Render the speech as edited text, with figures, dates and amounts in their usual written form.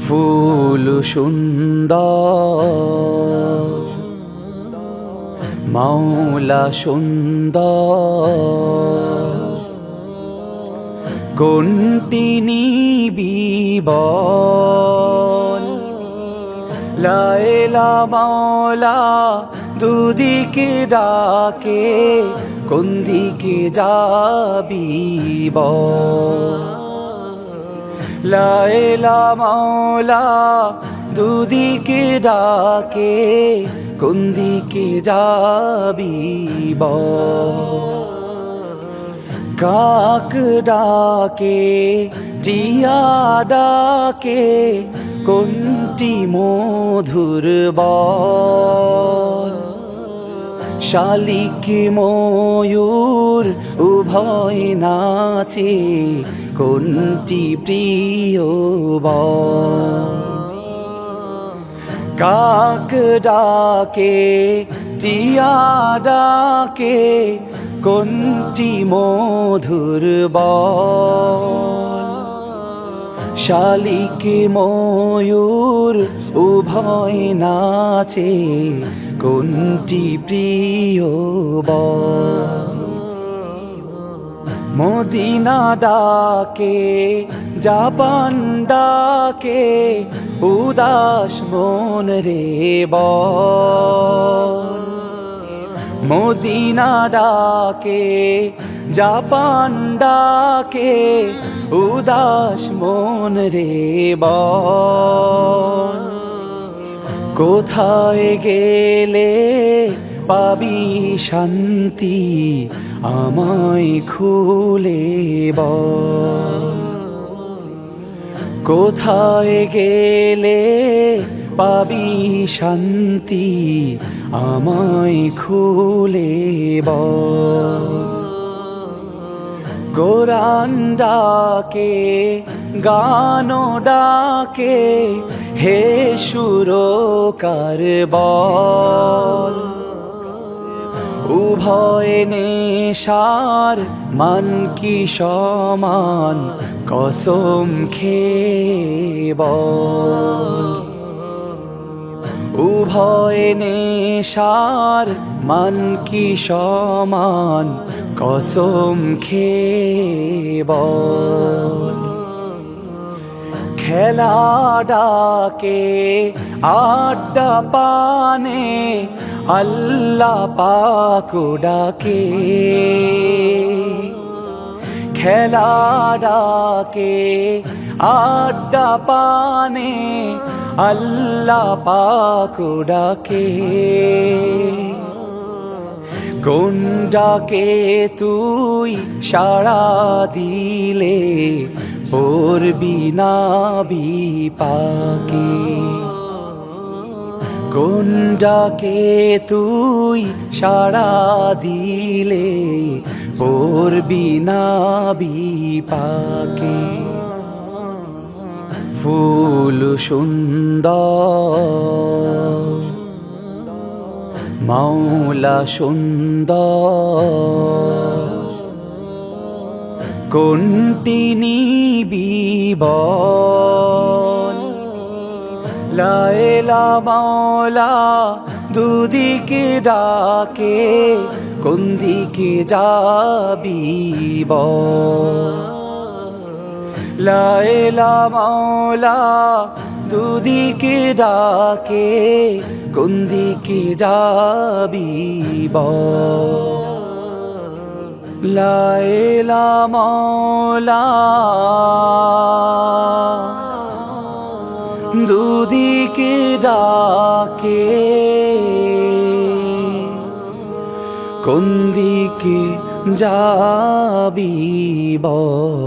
ফুল সুন্দর, মাওলা সুন্দর, কোনটি নিবি বল? লা ইলাহা মাওলা দুদিকে ডাকে, কোন দিকে যাবি বল? লা ইলাহা মাওলা দুদিকে ডাকে, কোন দিকে যাবি বল? কাক ডাকে, টিয়া ডাকে, কোনটি মধুর বল? শালিক ময়ূর উভয় নাচে, কোনটি প্রিয় বল? কাক ডাকে, টিয়া ডাকে, কোনটি মধুর বল? শালিক ময়ূর উভয় নাচে, কোনটি প্রিয় বল? মদিনা ডাকে, জাপান ডাকে, উদাস মন রে বল? মদিনা ডাকে, জাপান ডাকে, উদাস মন রে বল? কোথায় গেলে পাবি শান্তি, আমায় খুলে বল? কোথায় গেলে পাবি শান্তি, আমায় খুলে বল? কোরআন ডাকে, গান ডাকে, হে সুরকার বল? উভয় নেশার মান কি সমান, কসম খেয়ে বল? উভয় নেশার মান কি সমান, কসম খেয়ে বল? খেলা ডাকে, আড্ডা পানে, আল্লাহ পাক ডাকে। খেলা ডাকে, আড্ডা পানে, আল্লাহ পাক ডাকে। কোন ডাকে তুই সাড়া দিলে, পড়বি না বিপাকে। কোন ডাকে তুই সাড়া দিলে, পড়বি না বিপাকে। ফুল সুন্দর, মাওলা সুন্দর, কোনটি নিবি বল? লা ইলাহা মাওলা দুদিকে ডাকে, কোন দিকে যাবি বল? লা ইলাহা মাওলা দুদিকে ডাকে, কোন দিকে যাবি বল? লা ইলাহা মাওলা দুদিকে ডাকে, কোন দিকে যাবি বল?